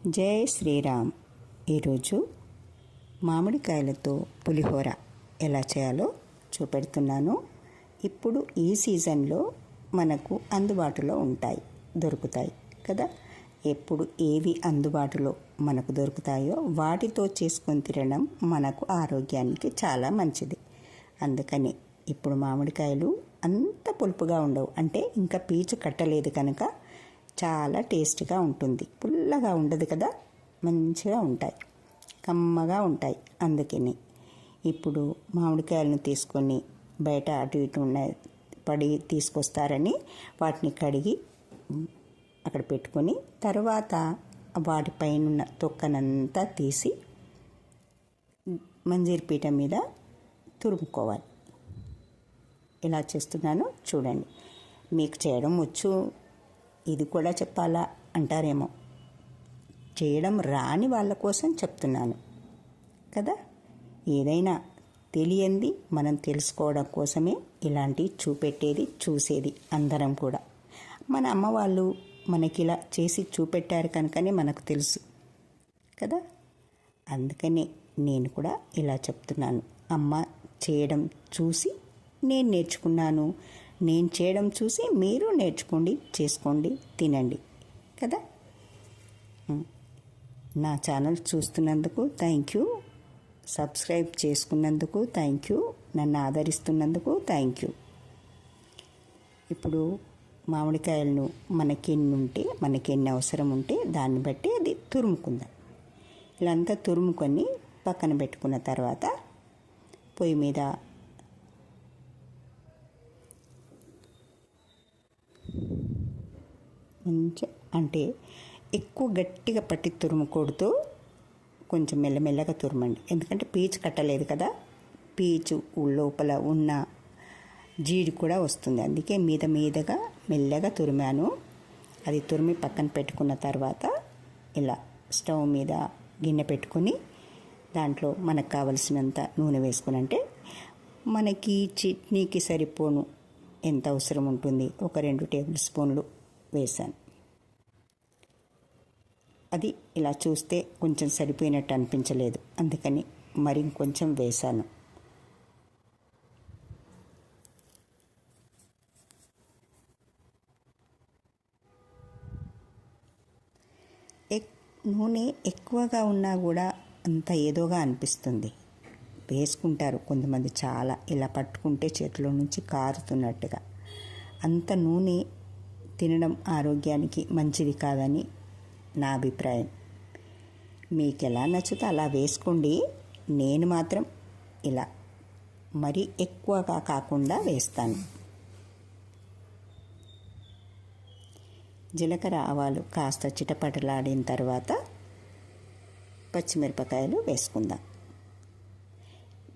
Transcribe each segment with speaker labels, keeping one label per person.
Speaker 1: జై శ్రీరామ్. ఈరోజు మామిడికాయలతో పులిహోర ఎలా చేయాలో చూపెడుతున్నాను. ఇప్పుడు ఈ సీజన్లో మనకు అందుబాటులో దొరుకుతాయి కదా. ఎప్పుడు ఏవి అందుబాటులో మనకు దొరుకుతాయో వాటితో చేసుకొని తినడం మనకు ఆరోగ్యానికి చాలా మంచిది. అందుకని ఇప్పుడు మామిడికాయలు అంత పులుపుగా ఉండవు, అంటే ఇంకా పీచు కట్టలేదు కనుక చాలా టేస్ట్గా ఉంటుంది. పుల్లగా ఉండదు కదా, మంచిగా ఉంటాయి, కమ్మగా ఉంటాయి. అందుకని ఇప్పుడు మామిడికాయలను తీసుకొని బయట అటు ఇటు పడి తీసుకొస్తారని వాటిని కడిగి అక్కడ పెట్టుకొని తర్వాత వాటిపైన తొక్కనంతా తీసి మంజీర పీట మీద తురుముకోవాలి. ఇలా చేస్తున్నాను చూడండి. మీకు చేయడం వచ్చు, ఇది కూడా చెప్పాలా అంటారేమో. చేయడం రాని వాళ్ళ కోసం చెప్తున్నాను కదా. ఏదైనా తెలియంది మనం తెలుసుకోవడం కోసమే ఇలాంటివి చూపెట్టేది, చూసేది అందరం కూడా. మన అమ్మ వాళ్ళు మనకిలా చేసి చూపెట్టారు కనుకనే మనకు తెలుసు కదా. అందుకనే నేను కూడా ఇలా చెప్తున్నాను. అమ్మ చేయడం చూసి నేను నేర్చుకున్నాను, నేను చేయడం చూసి మీరు నేర్చుకోండి, చేసుకోండి, తినండి కదా. నా ఛానల్ చూస్తున్నందుకు థ్యాంక్ యూ, సబ్స్క్రైబ్ చేసుకున్నందుకు థ్యాంక్ యూ, నన్ను ఆదరిస్తున్నందుకు థ్యాంక్ యూ. ఇప్పుడు మామిడికాయలను మనకెన్ని అవసరం ఉంటే దాన్ని బట్టి అది తురుముకుందాం. ఇలా అంతా తురుముకొని పక్కన పెట్టుకున్న తర్వాత పొయ్యి మీద అంటే ఎక్కువ గట్టిగా పట్టి తురుముకూడదు, కొంచెం మెల్లమెల్లగా తురమండి. ఎందుకంటే పీచు కట్టలేదు కదా, పీచు లోపల ఉన్న జీడి కూడా వస్తుంది. అందుకే మీదగా మెల్లగా తురిమాను. అది తురిమి పక్కన పెట్టుకున్న తర్వాత ఇలా స్టవ్ మీద గిన్నె పెట్టుకొని దాంట్లో మనకు కావలసినంత నూనె వేసుకుని, అంటే మనకి చట్నీకి సరిపోను ఎంత అవసరం ఉంటుంది, ఒక 2 టేబుల్ స్పూన్లు వేసాను. అది ఇలా చూస్తే కొంచెం సరిపోయినట్టు అనిపించలేదు, అందుకని మరి ఇంకొంచెం వేసాను. నూనె ఎక్కువగా ఉన్నా కూడా అంత ఏదోగా అనిపిస్తుంది. వేసుకుంటారు కొంతమంది, చాలా ఇలా పట్టుకుంటే చేతిలో నుంచి కారుతున్నట్టుగా. అంత నూనె తినడం ఆరోగ్యానికి మంచిది కాదని నా అభిప్రాయం. మీకు ఎలా నచ్చుతో అలా వేసుకోండి. నేను మాత్రం ఇలా మరీ ఎక్కువగా కాకుండా వేస్తాను. జీలకర్ర ఆవాలు కాస్త చిటపటలాడిన తర్వాత పచ్చిమిరపకాయలు వేసుకుందాం.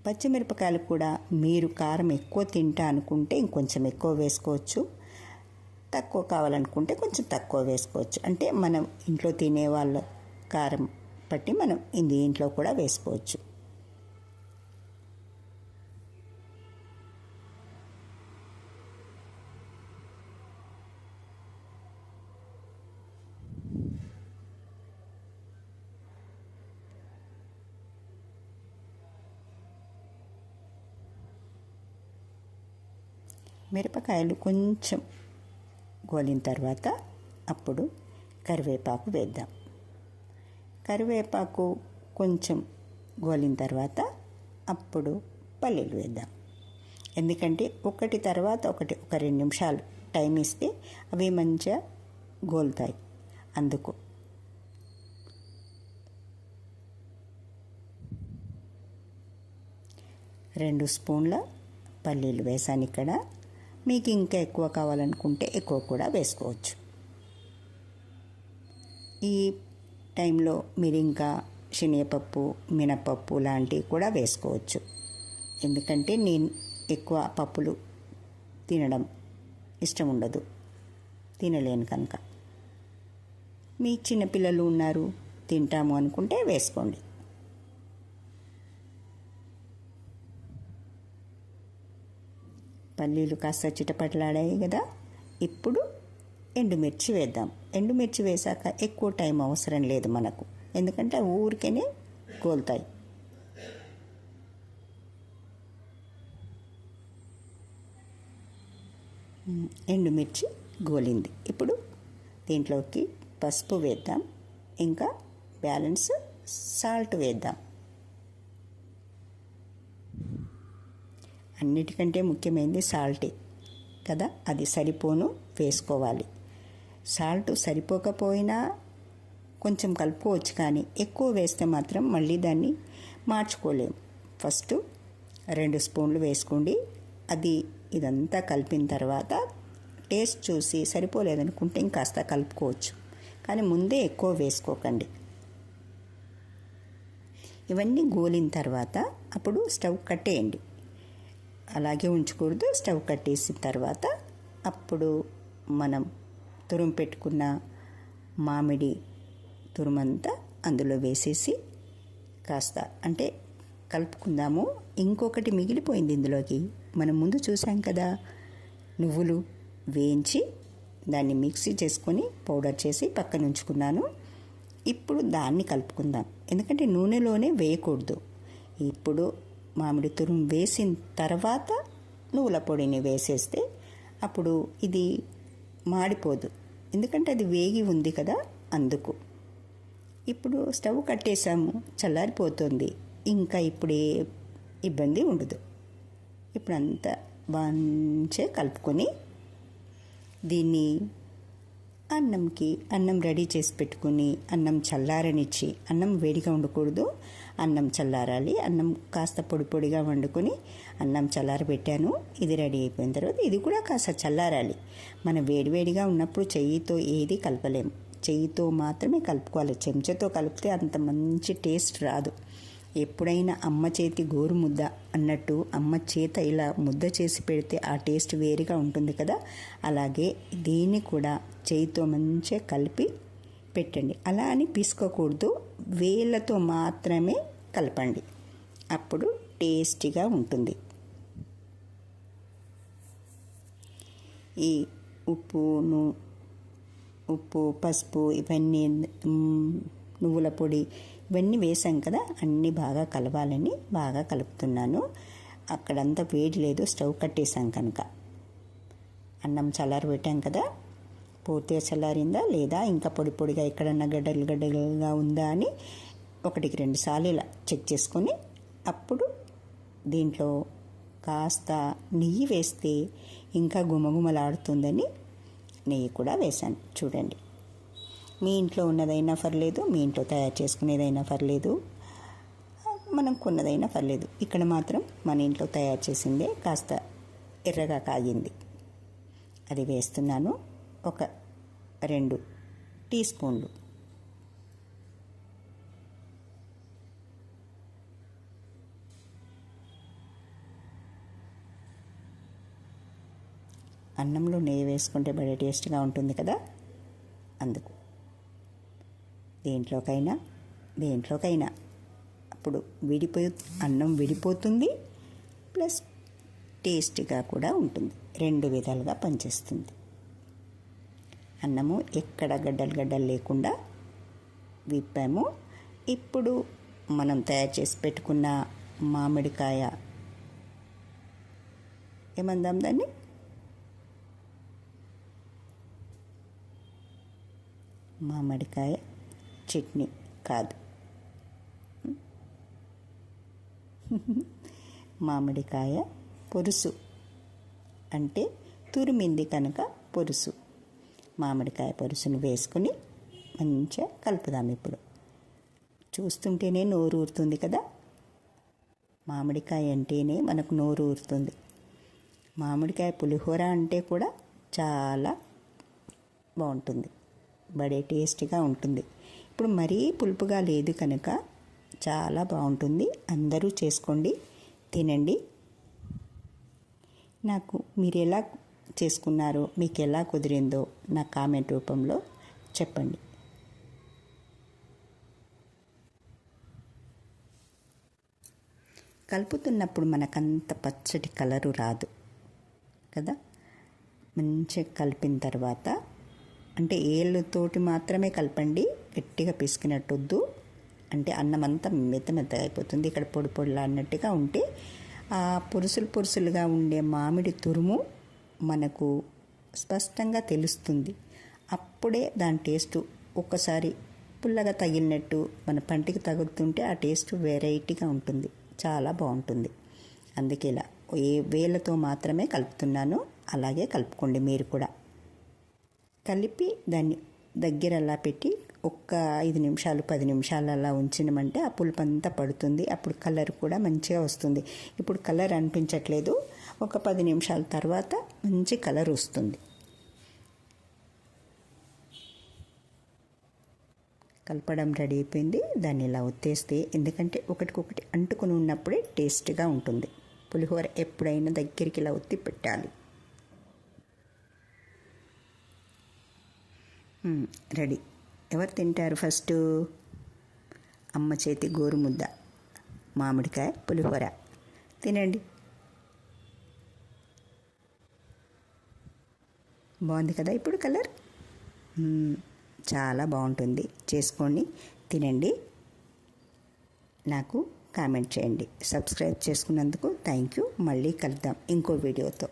Speaker 1: పచ్చిమిరపకాయలు కూడా మీరు కారం ఎక్కువ తింటా అనుకుంటే ఇంకొంచెం ఎక్కువ వేసుకోవచ్చు, తక్కువ కావాలనుకుంటే కొంచెం తక్కువ వేసుకోవచ్చు. అంటే మనం ఇంట్లో తినే వాళ్ళ కారం బట్టి మనం ఇంట్లో కూడా వేసుకోవచ్చు. మిరపకాయలు కొంచెం గోలిన తర్వాత అప్పుడు కరివేపాకు వేద్దాం. కరివేపాకు కొంచెం గోలిన తర్వాత అప్పుడు పల్లీలు వేద్దాం. ఎందుకంటే ఒకటి తర్వాత ఒకటి ఒక 2 నిమిషాలు టైం ఇస్తే అవి మంచిగా గోలుతాయి. అందుకు రెండు స్పూన్ల పల్లీలు వేసాను ఇక్కడ. మీకు ఇంకా ఎక్కువ కావాలనుకుంటే ఎక్కువ కూడా వేసుకోవచ్చు. ఈ టైంలో మీరు ఇంకా శనగపప్పు, మినపప్పు లాంటివి కూడా వేసుకోవచ్చు. ఎందుకంటే నేను ఎక్కువ పప్పులు తినడం ఇష్టం ఉండదు, తినలేను కనుక. మీ చిన్నపిల్లలు ఉన్నారు, తింటాము అనుకుంటే వేసుకోండి. పల్లీలు కాస్త చిటపటలాడాయి కదా. ఇప్పుడు ఎండుమిర్చి వేద్దాం. ఎండుమిర్చి వేసాక ఎక్కువ టైం అవసరం లేదు మనకు, ఎందుకంటే ఊరికేనే గోలుతాయి. ఎండుమిర్చి గోలింది. ఇప్పుడు దీంట్లోకి పసుపు వేద్దాం, ఇంకా బ్యాలెన్స్ సాల్ట్ వేద్దాం. అన్నిటికంటే ముఖ్యమైనది సాల్టే కదా, అది సరిపోను వేసుకోవాలి. సాల్ట్ సరిపోకపోయినా కొంచెం కలుపుకోవచ్చు, కానీ ఎక్కువ వేస్తే మాత్రం మళ్ళీ దాన్ని మార్చుకోలేము. ఫస్ట్ 2 స్పూన్లు వేసుకోండి. ఇదంతా కలిపిన తర్వాత టేస్ట్ చూసి సరిపోలేదనుకుంటే ఇంకాస్త కలుపుకోవచ్చు, కానీ ముందే ఎక్కువ వేసుకోకండి. ఇవన్నీ గోలిన తర్వాత అప్పుడు స్టవ్ కట్టేయండి. అలాగే ఉంచకూడదు. స్టవ్ కట్టేసిన తర్వాత అప్పుడు మనం తురుము పెట్టుకున్న మామిడి తురుమంతా అందులో వేసేసి కాస్త అంటే కలుపుకుందాము. ఇంకొకటి మిగిలిపోయింది ఇందులోకి, మనం ముందు చూసాం కదా, నువ్వులు వేయించి దాన్ని మిక్సీ చేసుకొని పౌడర్ చేసి పక్కన ఉంచుకున్నాను. ఇప్పుడు దాన్ని కలుపుకుందాం, ఎందుకంటే నూనెలోనే వేయకూడదు. ఇప్పుడు మామిడి తురుము వేసిన తర్వాత నువ్వుల పొడిని వేసేస్తే అప్పుడు ఇది మాడిపోదు, ఎందుకంటే అది వేగి ఉంది కదా, అందుకు. ఇప్పుడు స్టవ్ కట్టేసాము, చల్లారిపోతుంది, ఇంకా ఇప్పుడే ఇబ్బంది ఉండదు. ఇప్పుడు అంతా మంచిగా కలుపుకొని దీన్ని అన్నం రెడీ చేసి పెట్టుకుని అన్నం చల్లారనిచ్చి, అన్నం వేడిగా ఉండకూడదు, అన్నం చల్లారాలి. అన్నం కాస్త పొడి పొడిగా వండుకొని అన్నం చల్లారబెట్టాను. ఇది రెడీ అయిపోయిన తర్వాత ఇది కూడా కాస్త చల్లారాలి. మనం వేడివేడిగా ఉన్నప్పుడు చెయ్యితో ఏది కలపలేము, చెయ్యితో మాత్రమే కలుపుకోవాలి. చెంచాతో కలిపితే అంత మంచి టేస్ట్ రాదు. ఎప్పుడైనా అమ్మ చేతి గోరు ముద్ద అన్నట్టు అమ్మ చేత ఇలా ముద్ద చేసి పెడితే ఆ టేస్ట్ వేరుగా ఉంటుంది కదా, అలాగే దీన్ని కూడా చేయితో మంచిగా కలిపి పెట్టండి. అలా అని పీసుకోకూడదు, వేళ్ళతో మాత్రమే కలపండి, అప్పుడు టేస్టీగా ఉంటుంది. ఈ ఉప్పు పసుపు ఇవన్నీ నువ్వుల పొడి ఇవన్నీ వేసాం కదా, అన్నీ బాగా కలవాలని బాగా కలుపుతున్నాను. అక్కడంతా వేడి లేదు, స్టవ్ కట్టేసాం కనుక. అన్నం చల్లారబెట్టాం కదా, పూర్తిగా చల్లారిందా లేదా, ఇంకా పొడి పొడిగా ఎక్కడన్నా గడ్డలుగా ఉందా అని 1-2 సార్లు ఇలా చెక్ చేసుకొని అప్పుడు దీంట్లో కాస్త నెయ్యి వేస్తే ఇంకా గుమగుమలాడుతుందని నెయ్యి కూడా వేశాను. చూడండి, మీ ఇంట్లో ఉన్నదైనా పర్లేదు, మీ ఇంట్లో తయారు చేసుకునేదైనా పర్లేదు, మనం కొన్నదైనా పర్లేదు. ఇక్కడ మాత్రం మన ఇంట్లో తయారు చేసిందే కాస్త ఎర్రగా కాగింది, అది వేస్తున్నాను. ఒక 2 టీ స్పూన్లు. అన్నంలో నెయ్యి వేసుకుంటే బడే టేస్ట్గా ఉంటుంది కదా, అందుకు. దేంట్లోకైనా అప్పుడు అన్నం విడిపోతుంది, ప్లస్ టేస్టీగా కూడా ఉంటుంది. 2 విధాలుగా పనిచేస్తుంది. అన్నము ఎక్కడ గడ్డలు లేకుండా విప్పాము. ఇప్పుడు మనం తయారు చేసి పెట్టుకున్న మామిడికాయ ఏమందాం దాన్ని, మామిడికాయ చట్నీ కాదు, మామిడికాయ పులుసు, అంటే తురిమింది కనుక పులుసు. మామిడికాయ పులుసును వేసుకుని మంచిగా కలుపుదాం. ఇప్పుడు చూస్తుంటేనే నోరు ఊరుతుంది కదా, మామిడికాయ అంటేనే మనకు నోరు ఊరుతుంది. మామిడికాయ పులిహోర అంటే కూడా చాలా బాగుంటుంది, బడే టేస్టీగా ఉంటుంది. ఇప్పుడు మరీ పులుపుగా లేదు కనుక చాలా బాగుంటుంది. అందరూ చేసుకోండి, తినండి. నాకు మీరు ఎలా చేసుకున్నారో, మీకు ఎలా కుదిరిందో నా కామెంట్ రూపంలో చెప్పండి. కలుపుతున్నప్పుడు మనకంత పచ్చటి కలరు రాదు కదా. మంచిగా కలిపిన తర్వాత అంటే ఏళ్ళతోటి మాత్రమే కలపండి, గట్టిగా పిసికినట్టొద్దు. అంటే అన్నం అంతా మెత్తగా అయిపోతుంది. ఇక్కడ పొడి పొడిలా అన్నట్టుగా ఉంటే ఆ పురుసులుగా ఉండే మామిడి తురుము మనకు స్పష్టంగా తెలుస్తుంది. అప్పుడే దాని టేస్ట్ ఒక్కసారి పుల్లగా తగిలినట్టు మన పంటికి తగులుతుంటే ఆ టేస్ట్ వెరైటీగా ఉంటుంది, చాలా బాగుంటుంది. అందుకే ఇలా వేళ్ళతో మాత్రమే కలుపుతున్నాను. అలాగే కలుపుకోండి మీరు కూడా. కలిపి దాన్ని దగ్గర అలా పెట్టి ఒక్క 5 నిమిషాలు 10 నిమిషాలు అలా ఉంచినమంటే ఆ పులుపు అంతా పడుతుంది. అప్పుడు కలర్ కూడా మంచిగా వస్తుంది. ఇప్పుడు కలర్ అనిపించట్లేదు, ఒక 10 నిమిషాల తర్వాత మంచి కలర్ వస్తుంది. కలపడం రెడీ అయిపోయింది. దాన్ని ఇలా ఒత్తేస్తే, ఎందుకంటే ఒకటికొకటి అంటుకుని ఉన్నప్పుడే టేస్ట్గా ఉంటుంది. పులిహోర ఎప్పుడైనా దగ్గరికి ఇలా ఒత్తి పెట్టాలి. రెడీ. ఎవరు తింటారు ఫస్ట్? అమ్మ చేతి గోరుముద్ద మామిడికాయ పులిహోర తినండి. బాగుంది కదా ఇప్పుడు కలర్? చాలా బాగుంటుంది. చేసుకోండి, తినండి. నాకు కామెంట్ చేయండి. సబ్స్క్రైబ్ చేసుకున్నందుకు థ్యాంక్ యూ. మళ్ళీ కలుద్దాం ఇంకో వీడియోతో.